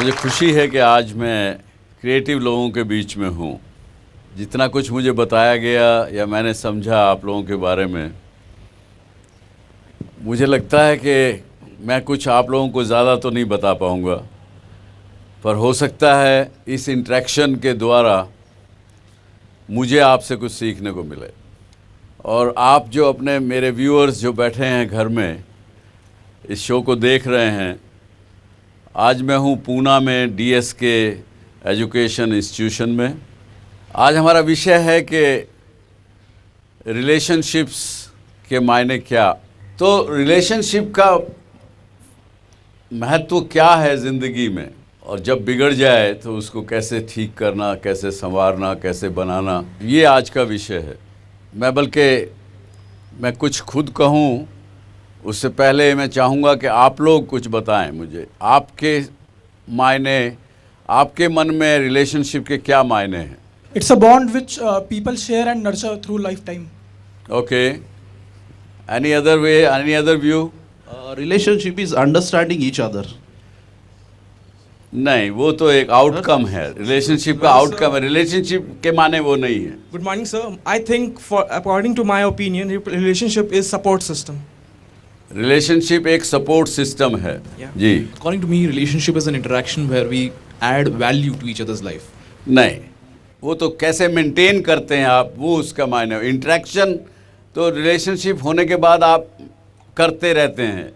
मुझे खुशी है कि आज मैं क्रिएटिव लोगों के बीच में हूँ। जितना कुछ मुझे बताया गया या मैंने समझा आप लोगों के बारे में, मुझे लगता है कि मैं कुछ आप लोगों को ज़्यादा तो नहीं बता पाऊँगा, पर हो सकता है इस इंटरेक्शन के द्वारा मुझे आपसे कुछ सीखने को मिले। और आप जो अपने मेरे व्यूअर्स जो बैठे हैं घर में इस शो को देख रहे हैं, आज मैं हूँ पूना में DSK एजुकेशन इंस्टीट्यूशन में। आज हमारा विषय है कि रिलेशनशिप्स के मायने क्या। तो रिलेशनशिप का महत्व क्या है ज़िंदगी में, और जब बिगड़ जाए तो उसको कैसे ठीक करना, कैसे संवारना, कैसे बनाना, ये आज का विषय है। मैं कुछ खुद कहूँ उससे पहले मैं चाहूँगा कि आप लोग कुछ बताएं मुझे, आपके मायने, आपके मन में रिलेशनशिप के क्या मायने हैं। It's a bond which people share and nurture through lifetime. Okay. Any other way, any other view? Relationship is understanding each other. नहीं, वो तो एक आउटकम है, रिलेशनशिप का आउटकम है, रिलेशनशिप के माने वो नहीं है। Good morning, sir. I think, according to my opinion, relationship is support system. Relationship एक सपोर्ट सिस्टम है। जी। According to me, relationship is an interaction where we add value to each other's life. नहीं, वो तो कैसे maintain करते हैं आप, वो उसका मायने। इंटरेक्शन तो रिलेशनशिप होने के बाद आप करते रहते हैं।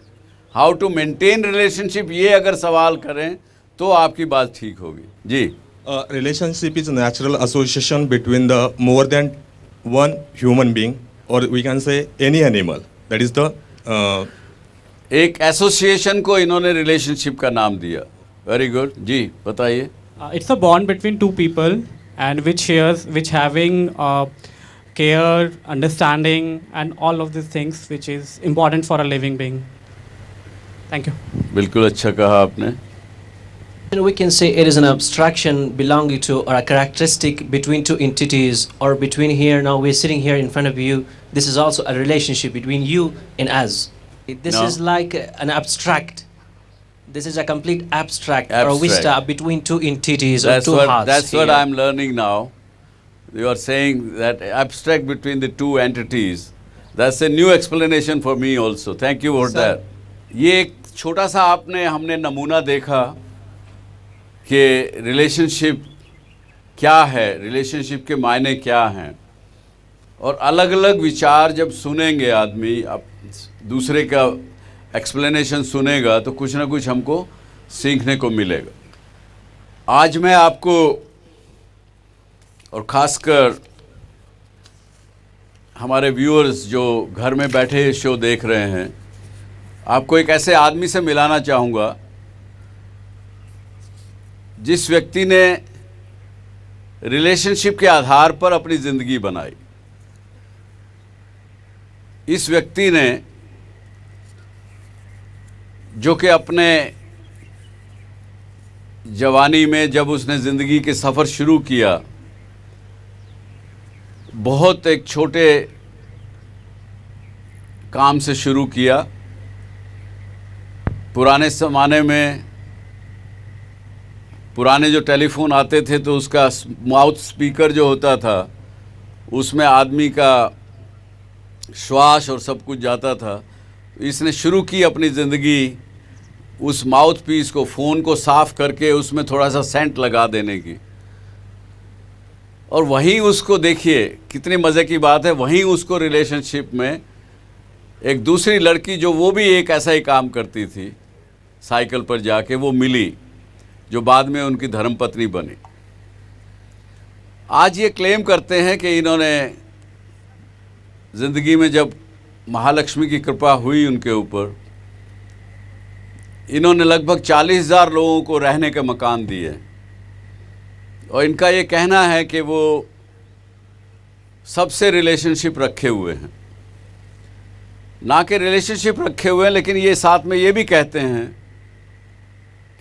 हाउ टू मेंटेन रिलेशनशिप, ये अगर सवाल करें तो आपकी बात ठीक होगी। जी। Relationship is a natural association between the more than one human being, or we can say any animal. That is the एक एसोसिएशन को इन्होंने रिलेशनशिप का नाम दिया। Very good. जी बताइए। It's a bond between two people and which having care, understanding and all of these things which is important for a living being. Thank you. बिल्कुल अच्छा कहा आपने। We can say it is an abstraction belonging to or a characteristic between two entities, or between here. Now we're sitting here in front of you. This is also a relationship between you and us. This is like an abstract. This is a complete abstract. Or vista between two entities or two hearts. That's what I'm learning now. You are saying that abstract between the two entities. That's a new explanation for me also. Thank you for that. ये एक छोटा सा हमने नमूना देखा कि relationship क्या है, रिलेशनशिप के मायने क्या हैं, और अलग अलग विचार जब सुनेंगे आदमी, अब दूसरे का एक्सप्लेनेशन सुनेगा तो कुछ ना कुछ हमको सीखने को मिलेगा। आज मैं आपको, और ख़ासकर हमारे व्यूअर्स जो घर में बैठे शो देख रहे हैं, आपको एक ऐसे आदमी से मिलाना चाहूँगा जिस व्यक्ति ने रिलेशनशिप के आधार पर अपनी ज़िंदगी बनाई। इस व्यक्ति ने जो कि अपने जवानी में जब उसने ज़िंदगी के सफ़र शुरू किया, बहुत एक छोटे काम से शुरू किया। पुराने ज़माने में पुराने जो टेलीफोन आते थे तो उसका माउथ स्पीकर जो होता था उसमें आदमी का श्वास और सब कुछ जाता था। इसने शुरू की अपनी ज़िंदगी उस माउथ पीस को, फ़ोन को साफ़ करके उसमें थोड़ा सा सेंट लगा देने की, और वहीं उसको देखिए कितनी मज़े की बात है, वहीं उसको रिलेशनशिप में एक दूसरी लड़की जो वो भी एक ऐसा ही काम करती थी, साइकिल पर जाके वो मिली, जो बाद में उनकी धर्मपत्नी बनी। आज ये क्लेम करते हैं कि इन्होंने ज़िंदगी में जब महालक्ष्मी की कृपा हुई उनके ऊपर, इन्होंने लगभग 40,000 लोगों को रहने के मकान दिए, और इनका ये कहना है कि वो सबसे रिलेशनशिप रखे हुए हैं। ना कि रिलेशनशिप रखे हुए हैं, लेकिन ये साथ में ये भी कहते हैं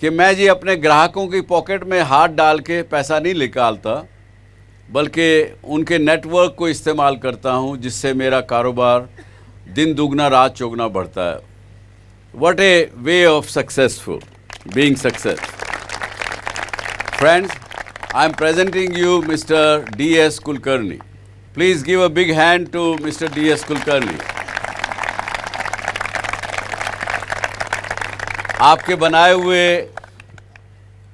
कि मैं जी अपने ग्राहकों की पॉकेट में हाथ डाल के पैसा नहीं निकालता, बल्कि उनके नेटवर्क को इस्तेमाल करता हूँ, जिससे मेरा कारोबार दिन दुगना रात चौगुना बढ़ता है। What a way of successful, being success. Friends, I am presenting you Mr. D.S. Kulkarni. Please give a big hand to Mr. D.S. Kulkarni. आपके बनाए हुए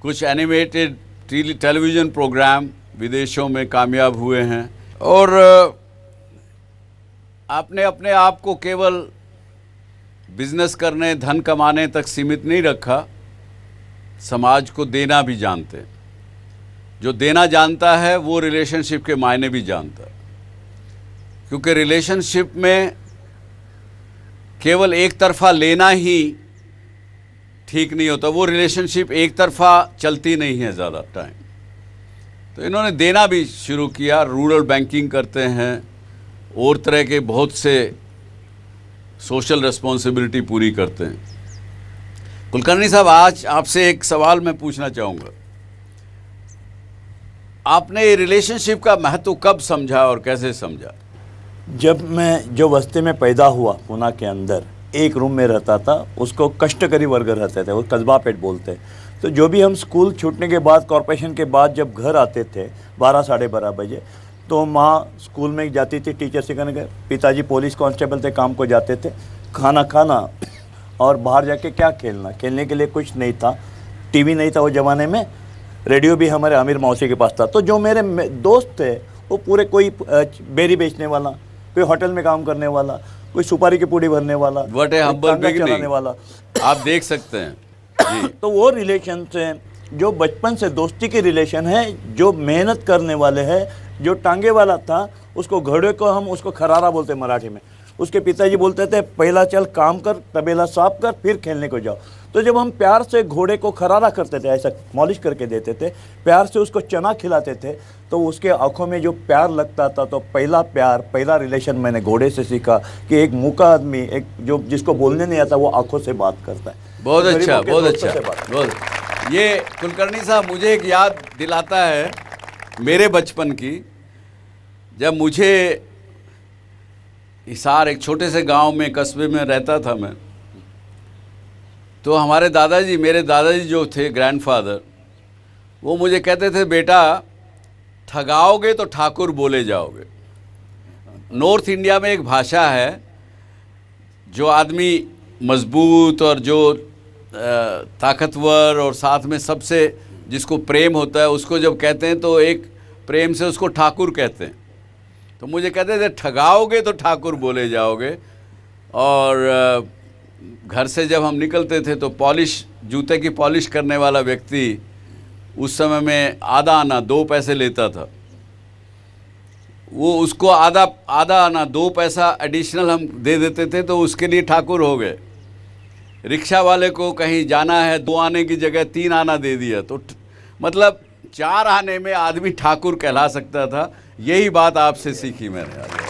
कुछ एनिमेटेड टेलीविज़न प्रोग्राम विदेशों में कामयाब हुए हैं और आपने अपने आप को केवल बिजनेस करने, धन कमाने तक सीमित नहीं रखा, समाज को देना भी जानते हैं। जो देना जानता है वो रिलेशनशिप के मायने भी जानता है, क्योंकि रिलेशनशिप में केवल एक तरफा लेना ही ठीक नहीं होता, वो रिलेशनशिप एक तरफा चलती नहीं है ज़्यादा टाइम। तो इन्होंने देना भी शुरू किया, रूरल बैंकिंग करते हैं और तरह के बहुत से सोशल रिस्पॉन्सिबिलिटी पूरी करते हैं। कुलकर्णी साहब, आज आपसे एक सवाल मैं पूछना चाहूँगा। आपने रिलेशनशिप का महत्व कब समझा और कैसे समझा? जब मैं जो बस्ती में पैदा हुआ, पुणे के अंदर एक रूम में रहता था, उसको कष्टकरी वर्ग रहते थे, वो कस्बा पेट बोलते। तो जो भी हम स्कूल छूटने के बाद, कॉर्पोरेशन के बाद जब घर आते थे 12 साढ़े 12 बजे, तो माँ स्कूल में जाती थी टीचर सिखाने के, पिताजी पुलिस कांस्टेबल थे, काम को जाते थे, खाना खाना और बाहर जाके क्या खेलना। खेलने के लिए कुछ नहीं था, टीवी नहीं था वो ज़माने में, रेडियो भी हमारे आमिर मौसी के पास था। तो जो मेरे दोस्त थे वो पूरे, कोई बेरी बेचने वाला, कोई होटल में काम करने वाला, कोई सुपारी की पूड़ी भरने वाला, What a humble beginning. चलाने वाला, आप देख सकते हैं जी। तो वो रिलेशन से, जो बचपन से दोस्ती के रिलेशन है, जो मेहनत करने वाले हैं, जो टांगे वाला था, उसको घोड़े को हम उसको खरारा बोलते मराठी में। उसके पिताजी बोलते थे पहला चल काम कर, तबेला साफ कर, फिर खेलने को जाओ। तो जब हम प्यार से घोड़े को खरारा करते थे, ऐसा मॉलिश करके देते थे, प्यार से उसको चना खिलाते थे, तो उसके आंखों में जो प्यार लगता था, तो पहला प्यार, पहला रिलेशन मैंने घोड़े से सीखा कि एक मूका आदमी, एक जो जिसको बोलने नहीं आता, वो आंखों से बात करता है। बहुत अच्छा, गरीबों के बहुत दोस्तों अच्छा, से बात। बहुत। ये कुलकर्णी साहब मुझे एक याद दिलाता है मेरे बचपन की, जब मुझे हिसार, एक छोटे से गांव में, कस्बे में रहता था मैं, तो हमारे दादाजी, मेरे दादाजी जो थे ग्रैंडफादर, वो मुझे कहते थे बेटा ठगाओगे तो ठाकुर बोले जाओगे। नॉर्थ इंडिया में एक भाषा है, जो आदमी मजबूत और जो ताकतवर और साथ में सबसे जिसको प्रेम होता है, उसको जब कहते हैं तो एक प्रेम से उसको ठाकुर कहते हैं। तो मुझे कहते थे ठगाओगे तो ठाकुर बोले जाओगे। और घर से जब हम निकलते थे तो पॉलिश, जूते की पॉलिश करने वाला व्यक्ति उस समय में आधा आना 2 पैसे लेता था, वो उसको आधा आना 2 पैसा एडिशनल हम दे देते थे, तो उसके लिए ठाकुर हो गए। रिक्शा वाले को कहीं जाना है, 2 आने की जगह 3 आना दे दिया, तो मतलब 4 आने में आदमी ठाकुर कहला सकता था। यही बात आपसे सीखी मैंने आज।